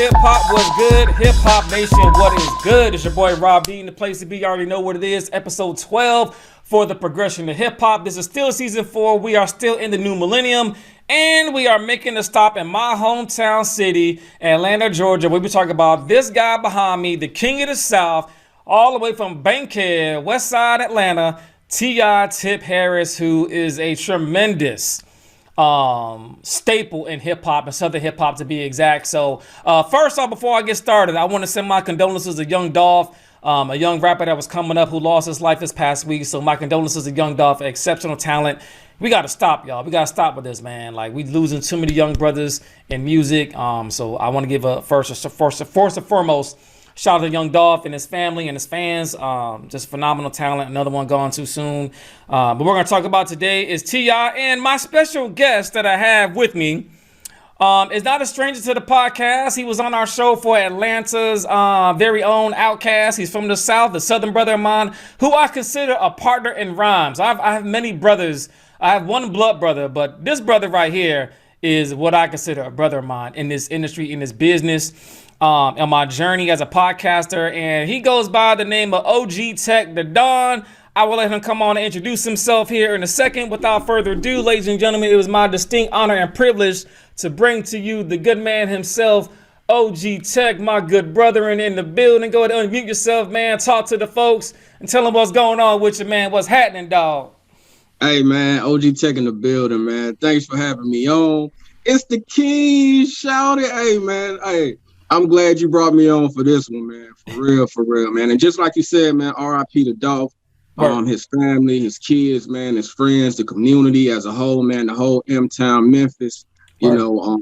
hip hop, what's good? Hip hop nation, what is good? It's your boy Robb D, in the place to be. You already know what it is. Episode 12 for the progression of hip hop. This is still season 4. We are still in the new millennium, and we are making a stop in my hometown city, Atlanta, Georgia. We'll be talking about this guy behind me, the king of the South, all the way from Bankhead, westside Atlanta, T.I. Tip Harris, who is a tremendous staple in hip-hop and southern hip-hop to be exact. So first off, before I get started, I want to send my condolences to Young Dolph, a young rapper that was coming up who lost his life this past week. So my condolences to Young Dolph, exceptional talent. We got to stop, y'all. We got to stop with this, man. Like, we losing too many young brothers in music. So I want to give a first and foremost shout out to Young Dolph and his family and his fans. Just phenomenal talent. Another one gone too soon. But we're going to talk about today is T.I. And my special guest that I have with me is not a stranger to the podcast. He was on our show for Atlanta's very own Outkast. He's from the South, the Southern brother of mine, who I consider a partner in rhymes. I have many brothers. I have one blood brother, but this brother right here is what I consider a brother of mine in this industry, in this business. On my journey as a podcaster, and he goes by the name of OG Tec, the Don. I will let him come on and introduce himself here in a second. Without further ado, ladies and gentlemen, it was my distinct honor and privilege to bring to you the good man himself, OG Tec, my good brother, and in the building. Go ahead and unmute yourself, man. Talk to the folks and tell them what's going on with you, man. What's happening, dog? Hey, man, OG Tec in the building, man. Thanks for having me on. It's the king, shout it. Hey, man, hey. I'm glad you brought me on for this one, man. For real, man. And just like you said, man, R.I.P. to Dolph, his family, his kids, man, his friends, the community as a whole, man, the whole M-Town, Memphis, you know,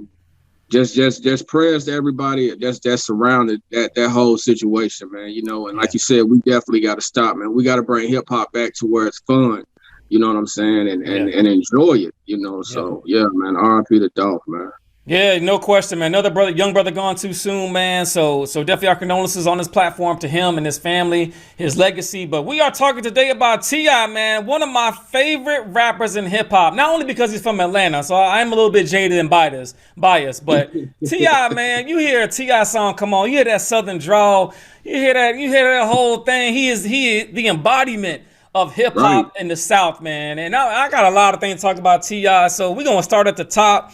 just prayers to everybody that surrounded that whole situation, man, you know. And like you said, we definitely got to stop, man. We got to bring hip hop back to where it's fun, you know what I'm saying, and enjoy it, you know. So, yeah, man, R.I.P. to Dolph, man. Yeah, no question, man. Another brother, young brother gone too soon, man. So definitely our condolences on this platform to him and his family, his legacy. But we are talking today about T.I., man, one of my favorite rappers in hip hop. Not only because he's from Atlanta, so I'm a little bit jaded and biased, but T.I., man, you hear a T.I. song, come on, you hear that southern drawl, you hear that whole thing. He is the embodiment of hip hop in the South, man. And I got a lot of things to talk about T.I., so we're gonna start at the top.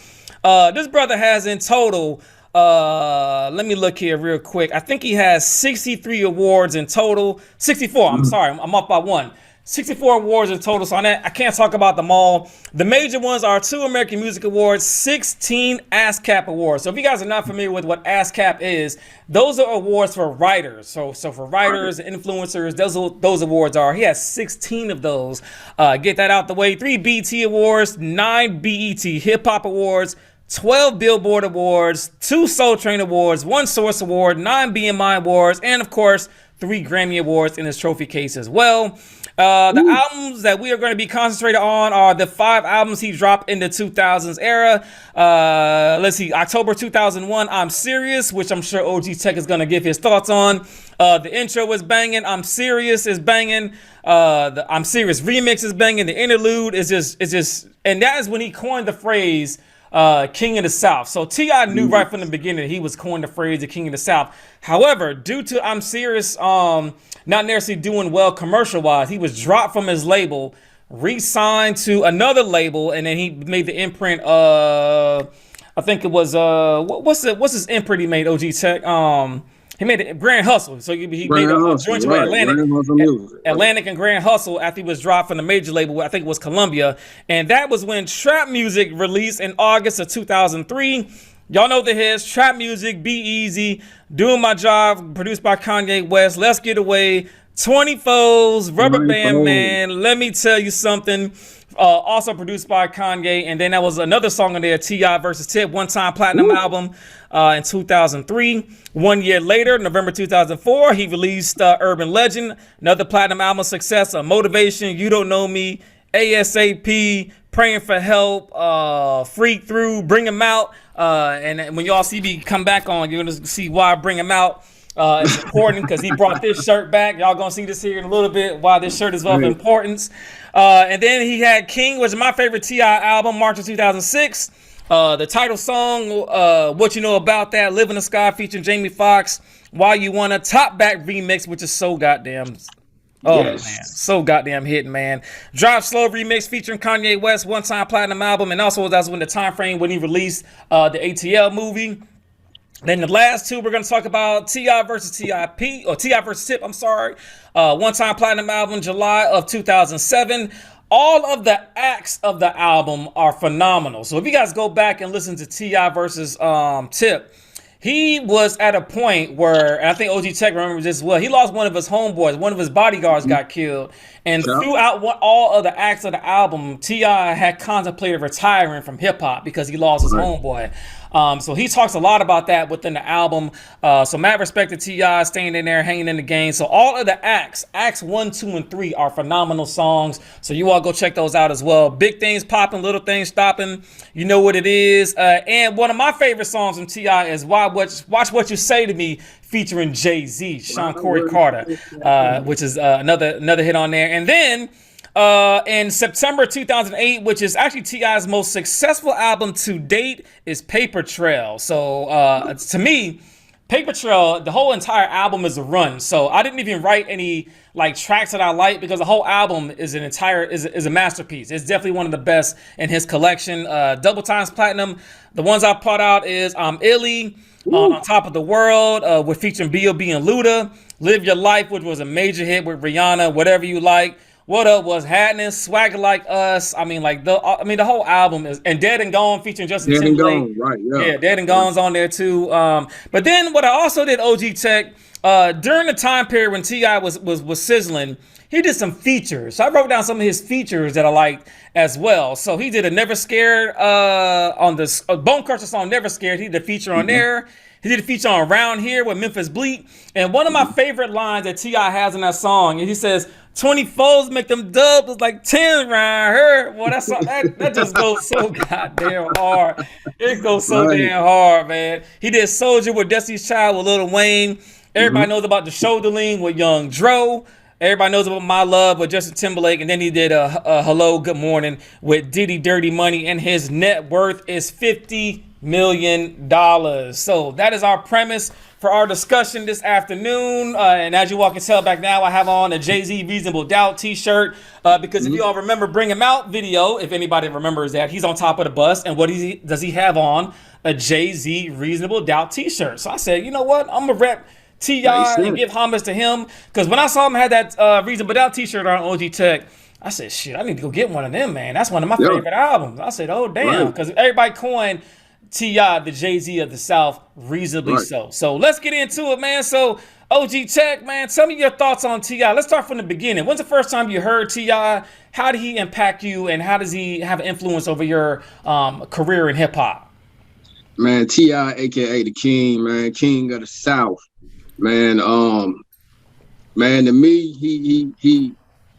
This brother has in total, let me look here real quick. I think he has 63 awards in total. 64, I'm sorry, I'm up by one. 64 awards in total, so on that, I can't talk about them all. The major ones are 2 American Music Awards, 16 ASCAP awards. So if you guys are not familiar with what ASCAP is, those are awards for writers. So for writers, influencers, those awards are. He has 16 of those. Get that out the way. 3 BET Awards, 9 BET Hip Hop Awards, 12 Billboard Awards, 2 Soul Train Awards, 1 Source Award, 9 BMI Awards, and of course, 3 Grammy Awards in his trophy case as well. The albums that we are going to be concentrated on are the 5 albums he dropped in the 2000s era. Let's see, October 2001, I'm Serious, which I'm sure OG Tec is going to give his thoughts on. The intro is banging. I'm Serious is banging. The I'm Serious remix is banging. The interlude is just, and that is when he coined the phrase King of the South. So T.I. knew right from the beginning he was coined the phrase the King of the South. However, due to I'm Serious not necessarily doing well commercial wise, he was dropped from his label, re-signed to another label, and then he made the imprint I think it was what's his imprint he made, OG Tec? He made it Grand Hustle. So he made a joint with Atlantic and Grand Hustle after he was dropped from the major label. I think it was Columbia. And that was when Trap Music released in August of 2003. Y'all know the hits: Trap Music, Be Easy, Doing My Job, produced by Kanye West, Let's Get Away, 24s, Rubber Band Man, Let Me Tell You Something. Also produced by Kanye, and then that was another song on there, T.I. versus Tip, one-time platinum album in 2003. 1 year later, November 2004, he released Urban Legend, another platinum album success, Motivation, You Don't Know Me, ASAP, Praying for Help, Freak Through, Bring Him Out, and when y'all see me come back on, you're gonna see why I bring him out. It's important because he brought this shirt back. Y'all gonna see this here in a little bit why this shirt is of importance. And then he had King, which is my favorite T.I. album, March of 2006. The title song, What You Know About That, Live in the Sky featuring Jamie Foxx, Why You Wanna, Top Back remix, which is so goddamn, man, so goddamn hitting, man. Drive Slow remix featuring Kanye West, One Time Platinum album, and also that's when the time frame when he released the ATL movie. Then the last two we're going to talk about T.I. versus T.I.P. or T.I. versus Tip, I'm sorry. One Time Platinum album, July of 2007. All of the acts of the album are phenomenal. So if you guys go back and listen to T.I. versus Tip, he was at a point where, and I think OG Tec remembers this as well, he lost one of his homeboys, one of his bodyguards got killed. And throughout all of the acts of the album, T.I. had contemplated retiring from hip-hop because he lost his homeboy. So he talks a lot about that within the album. So mad respect to T.I. staying in there, hanging in the game. So all of the acts 1, 2, and 3 are phenomenal songs. So you all go check those out as well. Big things popping, little things stopping. You know what it is. And one of my favorite songs from T.I. is Watch What You Say to Me, featuring Jay-Z, Sean Corey Carter, which is another hit on there. And then in September 2008, which is actually T.I.'s most successful album to date, is Paper Trail. So to me, Paper Trail, the whole entire album is a run. So I didn't even write any like tracks that I like because the whole album is a masterpiece. It's definitely one of the best in his collection. Double times platinum. The ones I put out is Illy, On Top of the World, with featuring B.O.B. and Luda. Live Your Life, which was a major hit with Rihanna. Whatever You Like. What Up Was Happening, Swagger Like Us. I mean, the whole album is, and Dead and Gone featuring Justin Timberlake. Dead and Gone, right? Yeah, Dead and Gone's on there too. But then what I also did, OG Tec, during the time period when T.I. was sizzling, he did some features. So I wrote down some of his features that I liked as well. So he did a Never Scared on the Bone Crusher song, Never Scared. He did a feature on there. He did a feature on Around Here with Memphis Bleak. And one of my favorite lines that T.I. has in that song, and he says, 24s make them dubs was like 10 around here. Well, that just goes so goddamn hard. It goes so damn hard, man. He did Soldier with Destiny's Child with Lil Wayne. Everybody knows about The Shoulder Lean with Young Dro. Everybody knows about My Love with Justin Timberlake. And then he did a Hello, Good Morning with Diddy Dirty Money. And his net worth is $50 million. So that is our premise for our discussion this afternoon. And as you all can tell back now, I have on a Jay-Z Reasonable Doubt t-shirt. Because if you all remember Bring Him Out video, if anybody remembers that, he's on top of the bus. And what does he have on? A Jay-Z Reasonable Doubt t-shirt. So I said, you know what? I'm going to rep T.I. and give homage to him. Because when I saw him have that Reasonable Doubt t-shirt on OG Tec, I said, shit, I need to go get one of them, man. That's one of my favorite albums. I said, oh, damn. Because everybody coined T.I. the Jay-Z of the South, reasonably so. So let's get into it, man. So OG Tec, man, tell me your thoughts on T.I. Let's start from the beginning. When's the first time you heard T.I.? How did he impact you, and how does he have an influence over your career in hip-hop? Man, T.I., a.k.a. the King, man, King of the South. Man, man, to me, he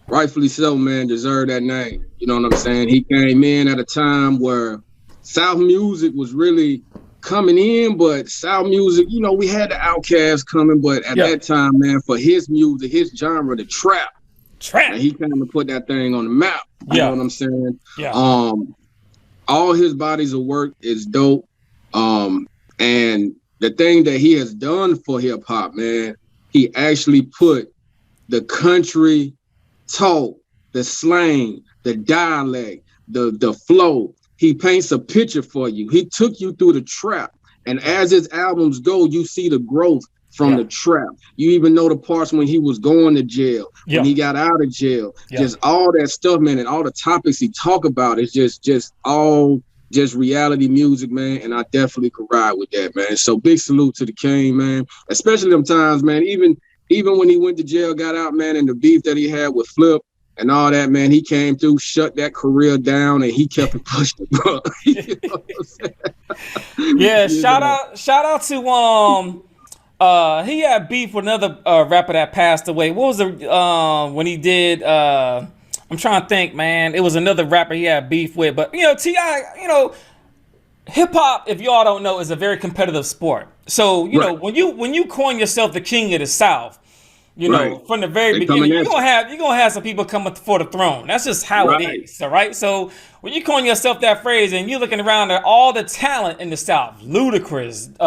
rightfully so, man, deserved that name. You know what I'm saying? He came in at a time where South music was really coming in, but South music, you know, we had the Outkast coming, but at that time, man, for his music, his genre, the trap, man, he kind of put that thing on the map. You know what I'm saying? Yeah. All his bodies of work is dope. And the thing that he has done for hip hop, man, he actually put the country talk, the slang, the dialect, the flow. He paints a picture for you. He took you through the trap. And as his albums go, you see the growth from the trap. You even know the parts when he was going to jail, when he got out of jail, just all that stuff, man, and all the topics he talk about is just all just reality music, man. And I definitely could ride with that, man. So big salute to the King, man. Especially them times, man, even when he went to jail, got out, man, and the beef that he had with Flip and all that, man, he came through, shut that career down, and he kept it pushing. You know what I'm saying? Yeah, shout out to he had beef with another rapper that passed away. What was the when he did I'm trying to think, man. It was another rapper he had beef with, but you know, T.I., you know, hip hop, if y'all don't know, is a very competitive sport. So, you know, when you coin yourself the King of the South, You know, from the very beginning, you're gonna have some people coming for the throne. That's just how it is. All right. So when you calling yourself that phrase and you're looking around at all the talent in the South, Ludacris,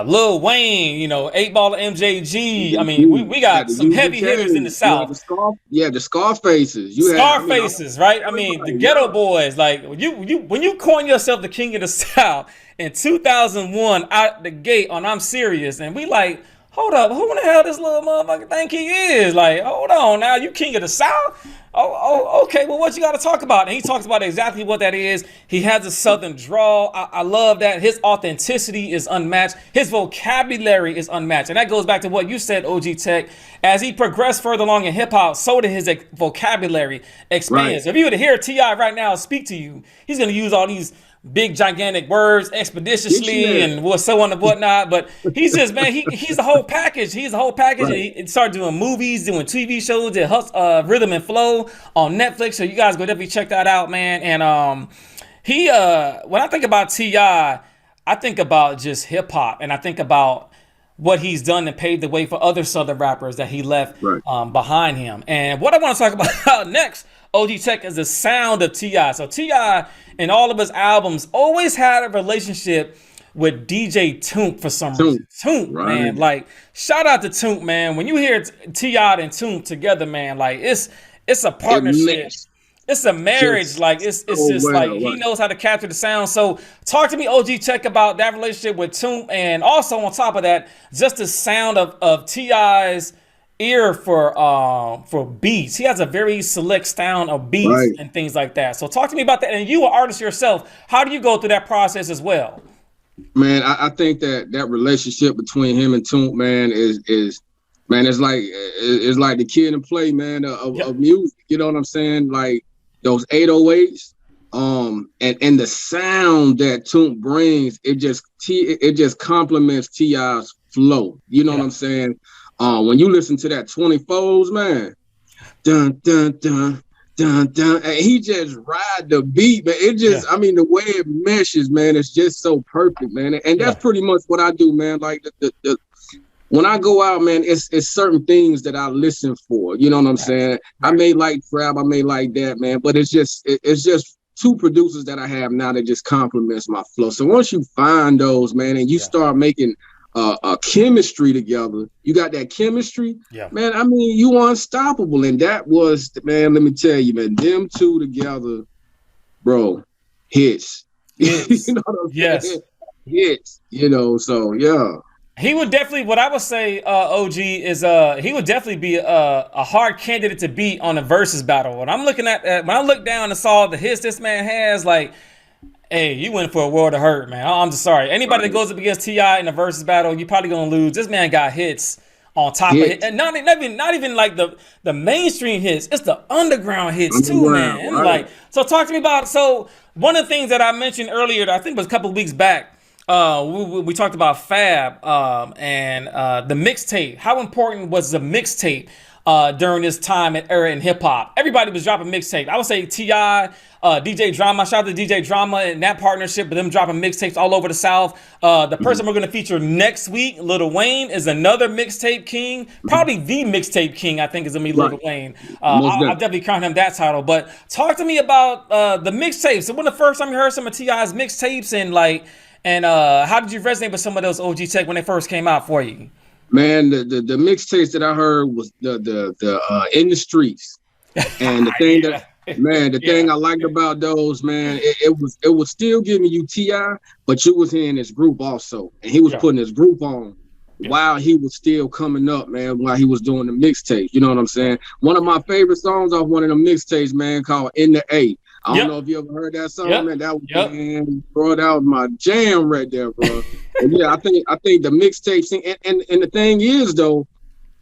Lil Wayne, you know, 8 Ball MJG. I mean, we got some heavy hitters in the South. The Scarfaces. Scarfaces, right? I mean, the Ghetto Boys. Like when you coin yourself the king of the South in 2001 out the gate on I'm Serious, and we like, hold up, who in the hell this little motherfucker think he is? Like, hold on, now you king of the South? Oh, okay. Well, what you got to talk about? And he talks about exactly what that is. He has a Southern drawl. I love that. His authenticity is unmatched. His vocabulary is unmatched. And that goes back to what you said, OG Tec. As he progressed further along in hip hop, so did his vocabulary expands. If you were to hear T.I. right now speak to you, he's going to use all these big gigantic words expeditiously and so on and whatnot, but he's just, man, he's the whole package. He's the whole package. And he started doing movies, doing TV shows, did Rhythm and Flow on Netflix, so you guys go definitely check that out, man. And he when I think about T.I., I think about just hip-hop, and I think about what he's done and paved the way for other Southern rappers that he left behind him. And what I want to talk about next, OG Tec, is the sound of T.I. So T.I. in all of his albums always had a relationship with DJ Toomp for some reason. Toomp, man. Like, shout out to Toomp, man. When you hear T.I. and Toomp together, man, like it's a partnership. It's a marriage. Like it's just like he knows how to capture the sound. So talk to me, OG Tec, about that relationship with Toomp, and also on top of that, just the sound of T.I.'s ear for beats. He has a very select sound of beats and things like that. So talk to me about that. And you, an artist yourself, how do you go through that process as well? Man, I think that relationship between him and Toomp, man, is man, it's like the kid and play, man, of music. You know what I'm saying? Like those 808s, and the sound that Toomp brings, it just complements T.I.'s flow. You know what I'm saying? When you listen to that 24s, man, dun dun dun dun dun, and he just ride the beat, man. It just, I mean, the way it meshes, man, it's just so perfect, man. And that's pretty much what I do, man. Like the when I go out, man, it's certain things that I listen for. You know what I'm saying? I may like trap, I may like that, man, but it's just two producers that I have now that just complements my flow. So once you find those, man, and you start making a chemistry together, you got that chemistry, man. I mean, you are unstoppable, and that was, man. Let me tell you, man, them two together, bro, hits. You know what I'm saying? Hits. You know, so yeah. He would definitely, what I would say, OG, is he would definitely be a hard candidate to beat on a versus battle. When I'm looking at when I look down and saw the hits this man has, like, hey, you went for a world of hurt, man. I'm just sorry. Anybody that goes up against T.I. in a versus battle, you're probably gonna lose. This man got hits on top of it, and not even like the mainstream hits. It's the underground hits too, man. Like, so talk to me about. So one of the things that I mentioned earlier, I think it was a couple of weeks back, we talked about Fab and the mixtape. How important was the mixtape during this time and era in hip hop? Everybody was dropping mixtape. I would say T.I., DJ Drama. Shout out to DJ Drama and that partnership with them dropping mixtapes all over the South. The person we're going to feature next week, Lil Wayne, is another mixtape king. Probably the mixtape king, I think, is going to be Lil Wayne. I'll definitely count him that title. But talk to me about the mixtapes. So when the first time you heard some of T.I.'s mixtapes, and how did you resonate with some of those OG Tec when they first came out for you? Man, the mixtapes that I heard was the In the Streets, and the thing that, man, the thing I liked about those, man, it was still giving you T.I., but you was hearing his group also, and he was putting his group on while he was still coming up, man, while he was doing the mixtapes. You know what I'm saying? One of my favorite songs off one of the mixtapes, man, called In the A. I don't know if you ever heard that song, man. That was man, bro, that was my jam right there, bro. And yeah, I think the mixtape thing, and the thing is though,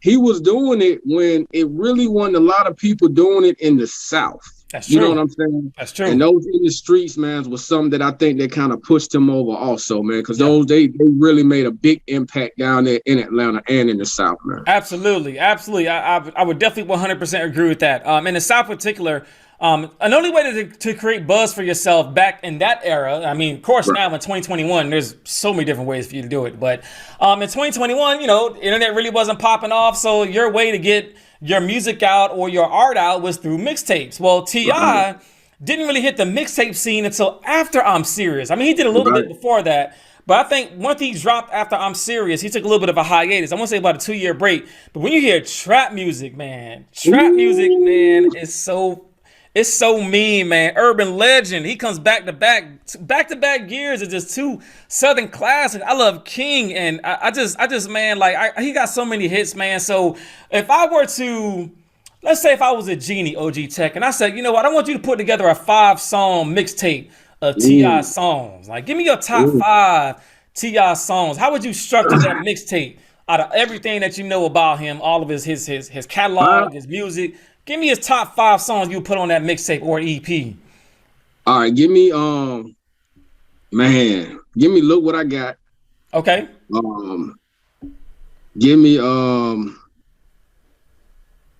he was doing it when it really wasn't a lot of people doing it in the South. That's true. You know what I'm saying? That's true. And those In the Streets, man, was something that I think they kind of pushed him over also, man, because those they really made a big impact down there in Atlanta and in the South, man. Absolutely. I would definitely 100% agree with that. In the South in particular, An only way to create buzz for yourself back in that era. I mean, of course, now in 2021, there's so many different ways for you to do it. But in 2021, you know, the internet really wasn't popping off. So your way to get your music out or your art out was through mixtapes. Well, T.I. didn't really hit the mixtape scene until after I'm Serious. I mean, he did a little bit before that. But I think once he dropped after I'm Serious, he took a little bit of a hiatus. I want to say about a 2-year break. But when you hear trap music, man, is so mean, man. Urban Legend, he comes back to back years. It's just two Southern classics. I love King, and I just man, like he got so many hits, man. So if I were to, let's say if I was a genie, OG Tech, and I said, you know what, I want you to put together a 5-song mixtape of T.I. songs. Like, give me your top 5 T.I. songs. How would you structure that mixtape out of everything that you know about him, all of his catalog, his music? Give me his top 5 songs you put on that mixtape or EP. All right, give me Look What I Got. Okay. Give me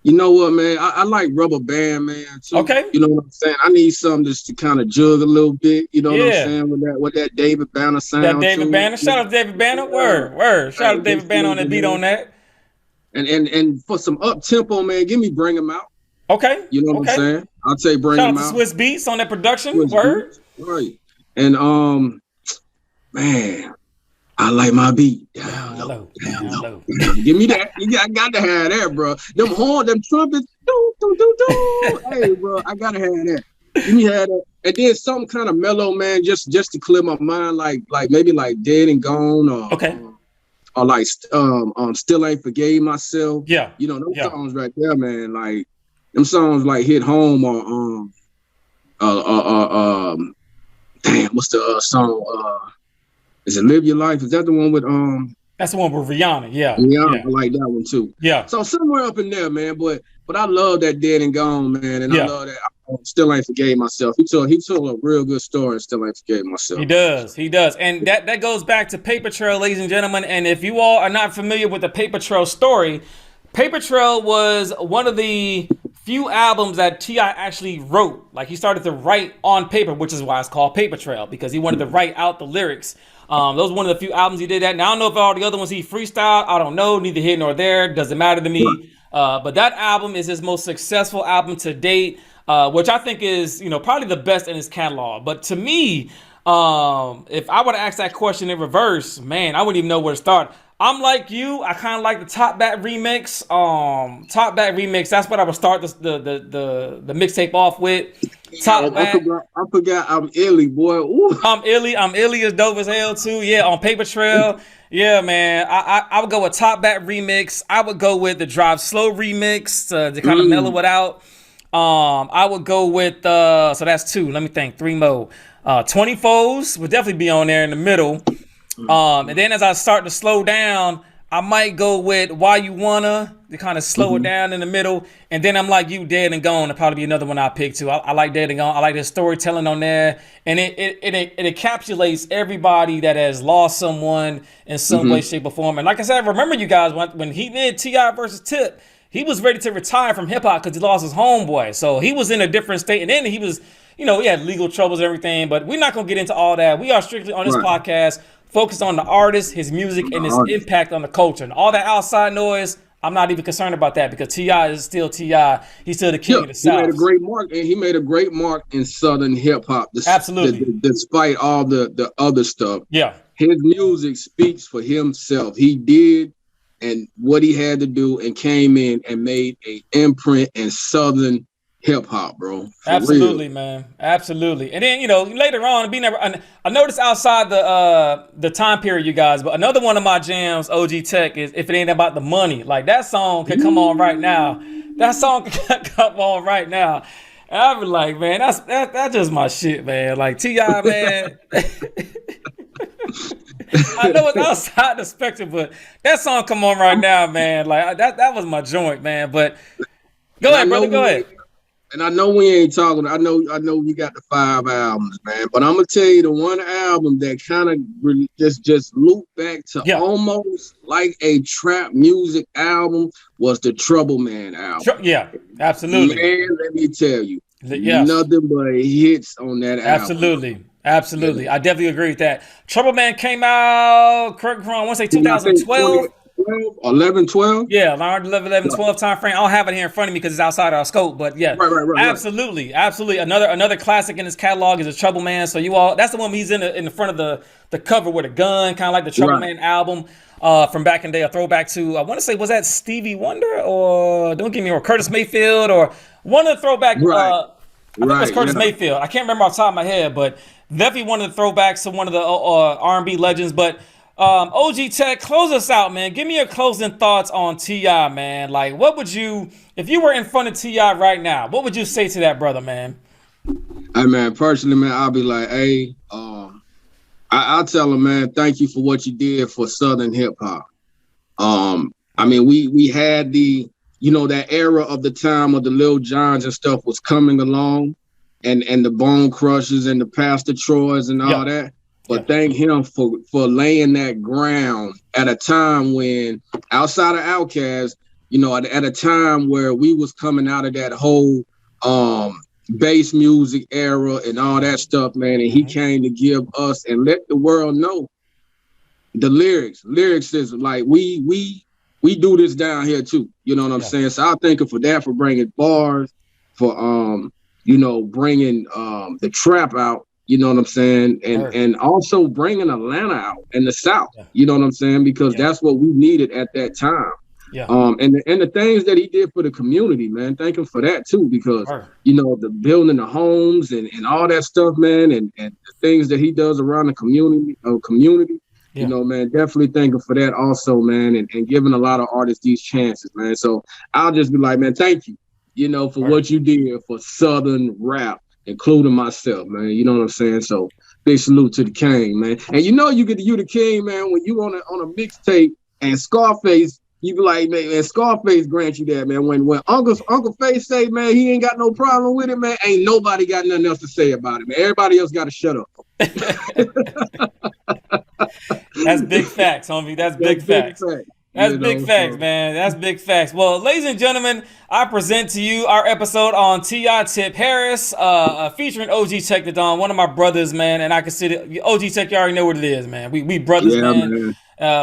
you know what, man? I like Rubber Band, man, too. Okay. You know what I'm saying? I need something just to kind of jug a little bit. You know what I'm saying? With that David Banner sound. That David Banner. Shout out to David Banner. Word. Shout out to David Banner on the beat on that. And for some up tempo, man, give me Bring 'Em Out. Okay. You know what I'm saying? I'll say Bring 'Em Out. Shout out to Swiss Beats on that production. Word. Right. And man, I like my beat. Down low. Give me that. I got to have that, bro. Them horn, them trumpets. Hey, bro, I gotta have that. Give me that. And then something kind of mellow, man, just to clear my mind, like maybe like Dead and Gone, or like Still Ain't Forgave Myself. Yeah. You know, those songs right there, man. Like them songs like Hit Home or damn, what's the song? Is it Live Your Life? Is that the one with That's the one with Rihanna. Yeah. I like that one too. Yeah. So somewhere up in there, man. But I love that Dead and Gone, man, and I love that Still Ain't Forgave Myself. He told a real good story and Still Ain't Forgave Myself. He does. And that goes back to Paper Trail, ladies and gentlemen. And if you all are not familiar with the Paper Trail story, Paper Trail was one of the few albums that T.I. actually wrote. Like, he started to write on paper, which is why it's called Paper Trail, because he wanted to write out the lyrics. Those were one of the few albums he did that. Now, I don't know if all the other ones he freestyled. I don't know. Neither here nor there. Doesn't matter to me. But that album is his most successful album to date, which I think is, probably the best in his catalog. But to me, if I were to ask that question in reverse, man, I wouldn't even know where to start. I'm like you. I kind of like the Top Back remix. That's what I would start the mixtape off with. I forgot. I'm Illy, boy. Ooh. I'm Illy is dope as hell too. Yeah, on Paper Trail. Yeah, man. I would go with Top Back remix. I would go with the Drive Slow remix to kind of mellow it out. I would go with so that's 2. Let me think. 3 more. 24s would definitely be on there in the middle. And then as I start to slow down, I might go with Why You Wanna to kind of slow it down in the middle. And then I'm like you, Dead and Gone. It'll probably be another one I pick too. I like Dead and Gone. I like the storytelling on there. And it encapsulates everybody that has lost someone in some way, shape, or form. And like I said, I remember you guys when he did T.I. versus Tip, he was ready to retire from hip hop because he lost his homeboy. So he was in a different state. And then he was, he had legal troubles and everything. But we're not going to get into all that. We are strictly on this podcast focused on the artist, his music, and his impact on the culture. And all that outside noise, I'm not even concerned about that because T.I. is still T.I. He's still the king of the South. He made a great mark in Southern hip hop. Absolutely. Despite all the other stuff. Yeah. His music speaks for himself. He did and what he had to do and came in and made an imprint in Southern hip hop, bro. Absolutely, man. Absolutely. And then, later on, I noticed outside the time period, you guys, but another one of my jams, OG Tech, is If It Ain't About the Money. Like, that song could come on right now. That song could come on right now. And I'd be like, man, that's just my shit, man. Like, T.I., man. I know it's outside the spectrum, but that song come on right now, man. Like, that was my joint, man. But go ahead, brother. Go ahead. And I know we ain't talking. I know we got the 5 albums, man. But I'm gonna tell you the one album that kind of really just looped back to almost like a trap music album was the Trouble Man album. Yeah, absolutely. Man, let me tell you, Yes. nothing but hits on that album. Absolutely. Absolutely. Yeah. I definitely agree with that. Trouble Man came out, correct me if I'm wrong, I want to say I think 2012. 2012, 11, 12. Yeah, around 11, 12 time frame. I don't have it here in front of me because it's outside our scope, but yeah, Right. absolutely, absolutely. Another classic in his catalog is a Trouble Man. So you all, that's the one he's in the front of the cover with a gun, kind of like the Trouble Right. Man album from back in the day. A throwback to I want to say, was that Stevie Wonder or don't get me wrong, Curtis Mayfield or one of the throwback. Right. I think it was Right. Curtis Yeah. Mayfield. I can't remember off the top of my head, but definitely one of the throwbacks to one of the R&B legends. But OG Tech, close us out, man. Give me your closing thoughts on T.I., man. Like, what would you, if you were in front of T.I. right now, what would you say to that brother, man? Hey man, personally, man, I'll be like, hey, I'll tell him, man, thank you for what you did for Southern hip hop. I mean, we had the, that era of the time of the Lil Johns and stuff was coming along, and the Bone Crushers and the Pastor Troys and all that. But thank him for laying that ground at a time when, outside of Outkast, at a time where we was coming out of that whole bass music era and all that stuff, man. And he came to give us and let the world know the lyrics. Lyrics is like we do this down here too. You know what I'm saying? So I thank him for that, for bringing bars, for bringing the trap out. You know what I'm saying? And also bringing Atlanta out and the South. You know what I'm saying? Because that's what we needed at that time. Yeah. And the things that he did for the community, man, thank him for that too, because the building the homes and all that stuff, man, and the things that he does around the community, man, definitely thank him for that also, man, and giving a lot of artists these chances, man. So I'll just be like, man, thank you, for what you did for Southern rap, including myself, man. You know what I'm saying? So big salute to the King, man. And you the King, man, when you on a mixtape and Scarface. You be like, man, and Scarface grant you that, man. When Uncle Face say, man, he ain't got no problem with it, man, ain't nobody got nothing else to say about it, man. Everybody else got to shut up. That's big facts, homie. That's big facts. That's big facts, man. That's big facts. Well, ladies and gentlemen, I present to you our episode on T.I. Tip Harris, featuring OG Tec the Don, one of my brothers, man. And I consider OG Tec, you already know what it is, man. We brothers, man.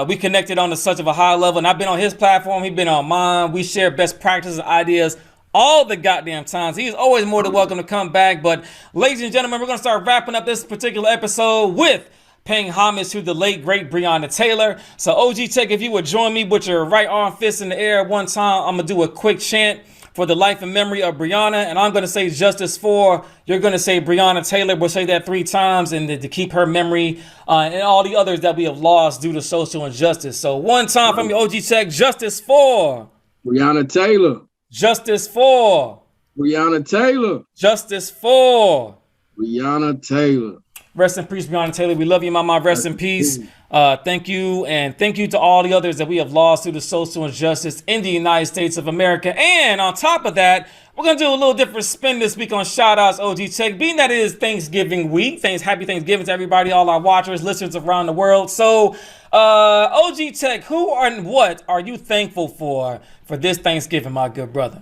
We connected on such of a high level, and I've been on his platform. He's been on mine. We share best practices and ideas all the goddamn times. He's always more than welcome to come back. But ladies and gentlemen, we're going to start wrapping up this particular episode with paying homage to the late, great Breonna Taylor. So OG Tec, if you would join me with your right arm fist in the air one time, I'm going to do a quick chant for the life and memory of Breonna, and I'm going to say justice for, you're going to say Breonna Taylor. We'll say that 3 times, and to keep her memory and all the others that we have lost due to social injustice. So one time from me, OG Tec, justice for Breonna Taylor. Justice for Breonna Taylor. Justice for Breonna Taylor. Rest in peace, Breonna Taylor. We love you, mama. Rest in peace. Thank you. And thank you to all the others that we have lost through the social injustice in the United States of America. And on top of that, we're going to do a little different spin this week on Shoutouts OG Tec. Being that it is Thanksgiving week, happy Thanksgiving to everybody, all our watchers, listeners around the world. So, OG Tec, who and what are you thankful for this Thanksgiving, my good brother?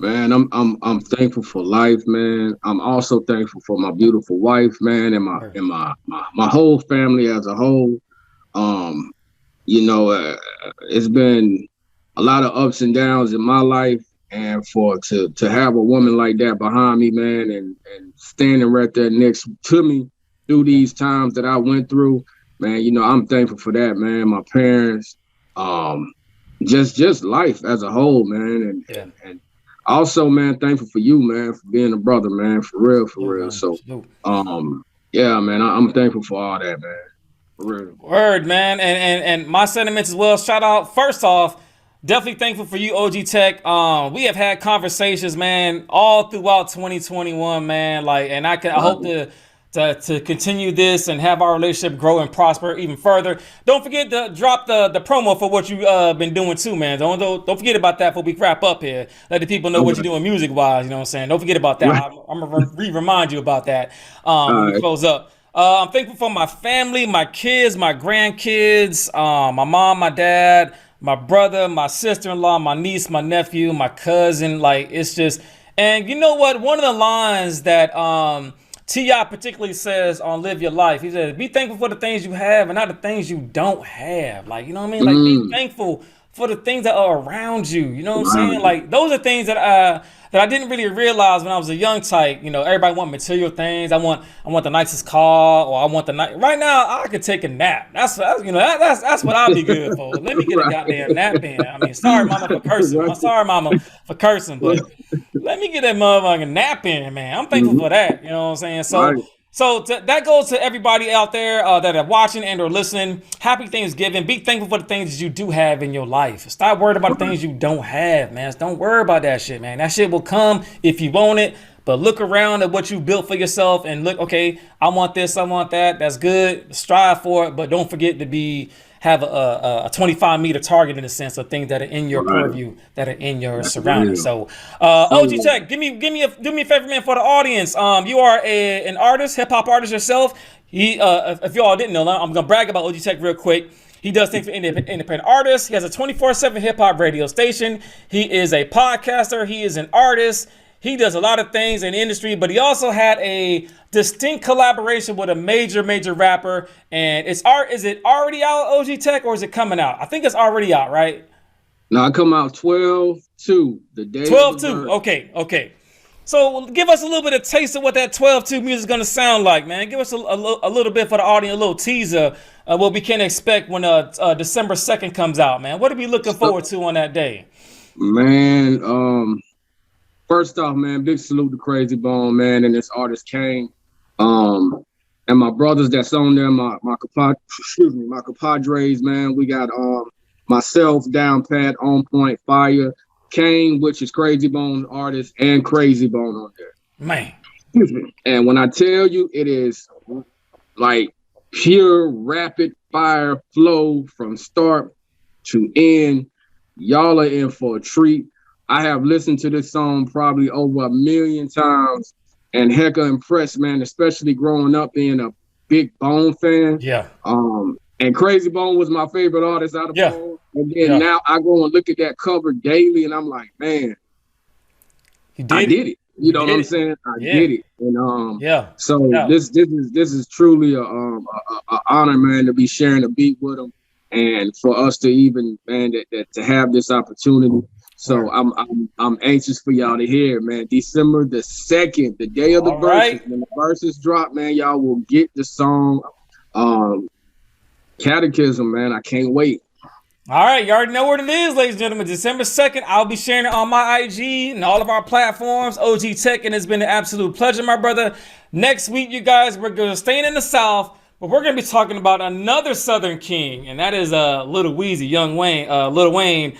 Man, I'm thankful for life, man. I'm also thankful for my beautiful wife, man, and my whole family as a whole. It's been a lot of ups and downs in my life, and to have a woman like that behind me, man, and standing right there next to me through these times that I went through, man, I'm thankful for that, man. My parents, just life as a whole, man, and also, man, thankful for you, man, for being a brother, man, for real. Man. So, man, I'm thankful for all that, man, for real. Word, man, and my sentiments as well. Shout out, first off, definitely thankful for you, OG Tec. We have had conversations, man, all throughout 2021, man. And I hope to continue this and have our relationship grow and prosper even further. Don't forget to drop the promo for what you've been doing too, man. Don't forget about that before we wrap up here. Let the people know what you're doing music wise. You know what I'm saying? Don't forget about that. Right. I'm gonna remind you about that when we close up. I'm thankful for my family, my kids, my grandkids, my mom, my dad, my brother, my sister-in-law, my niece, my nephew, my cousin. It's just And you know what? One of the lines that T.I. particularly says on Live Your Life, he says, be thankful for the things you have and not the things you don't have. Like, you know what I mean? Like, be thankful for the things that are around you. You know what I'm saying? Like, those are things that I didn't really realize when I was a young type. You know, everybody want material things. I want the nicest car, or I want the night. Right now, I could take a nap. That's what I'll be good for. Let me get a goddamn nap in. I mean, sorry, mama, for cursing. I'm sorry, mama, for cursing, but let me get that motherfucking nap in, man. I'm thankful for that. You know what I'm saying? So that goes to everybody out there that are watching and or listening. Happy Thanksgiving. Be thankful for the things that you do have in your life. Stop worrying about the things you don't have, man. Don't worry about that shit, man. That shit will come if you want it. But look around at what you built for yourself and look, okay, I want this, I want that. That's good. Strive for it, but don't forget to have a 25-meter target in the sense of things that are in your purview, that are in your surroundings. So, OG Tec, do me a favor, man, for the audience. You are an artist, hip hop artist yourself. If you all didn't know, I'm gonna brag about OG Tec real quick. He does things for independent artists. He has a 24/7 hip hop radio station. He is a podcaster. He is an artist. He does a lot of things in the industry, but he also had a distinct collaboration with a major rapper. And is it already out, OG Tec, or is it coming out? I think it's already out, right? No, I come out 12/2, the day. 12/2. Okay. So give us a little bit of taste of what that 12/2 music is gonna sound like, man. Give us a little bit for the audience, a little teaser of what we can expect when December 2nd comes out, man. What are we looking forward to on that day? Man, first off, man, big salute to Crazy Bone, man, and this artist Kane, and my brothers that's on there, my compadres, man. We got myself, Down Pat, On Point, Fire, Kane, which is Crazy Bone artist, and Crazy Bone on there, man. And when I tell you, it is like pure rapid fire flow from start to end. Y'all are in for a treat. I have listened to this song probably over 1 million times and hecka impressed, man, especially growing up being a big Bone fan. Yeah. And Crazy Bone was my favorite artist out of Bone. And then now I go and look at that cover daily and I'm like, man, I did it. You know what I'm saying? I did it. And so this is truly a honor, man, to be sharing a beat with them and for us to even, man, to have this opportunity. So I'm anxious for y'all to hear, man. December the 2nd, the day of the verses. When the verses drop, man, y'all will get the song Catechism, man. I can't wait. All right, you already know what it is, ladies and gentlemen. December 2nd, I'll be sharing it on my IG and all of our platforms, OG Tec, and it's been an absolute pleasure, my brother. Next week, you guys, we're going to stay in the South, but we're going to be talking about another Southern king, and that is Lil Weezy, Lil Wayne,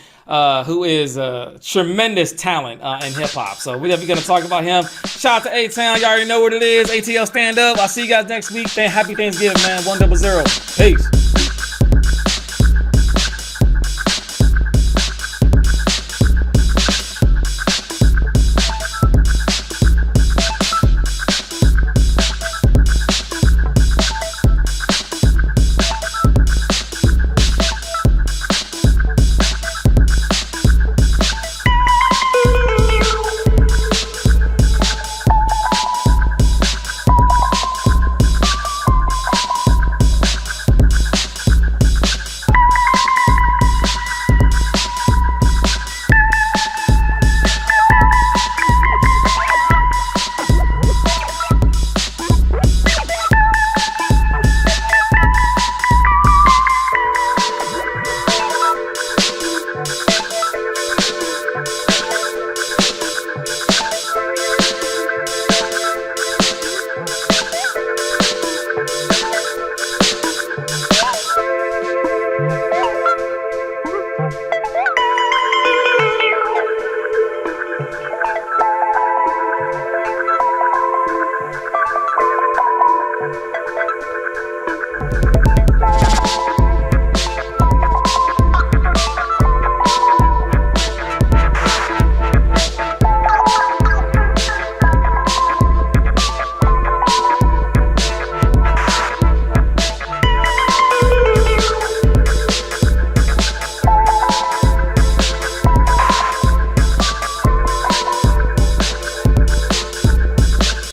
who is a tremendous talent in hip-hop. So we're going to talk about him. Shout out to A-Town. You already know what it is. ATL Stand Up. I'll see you guys next week. Happy Thanksgiving, man. 100. Peace.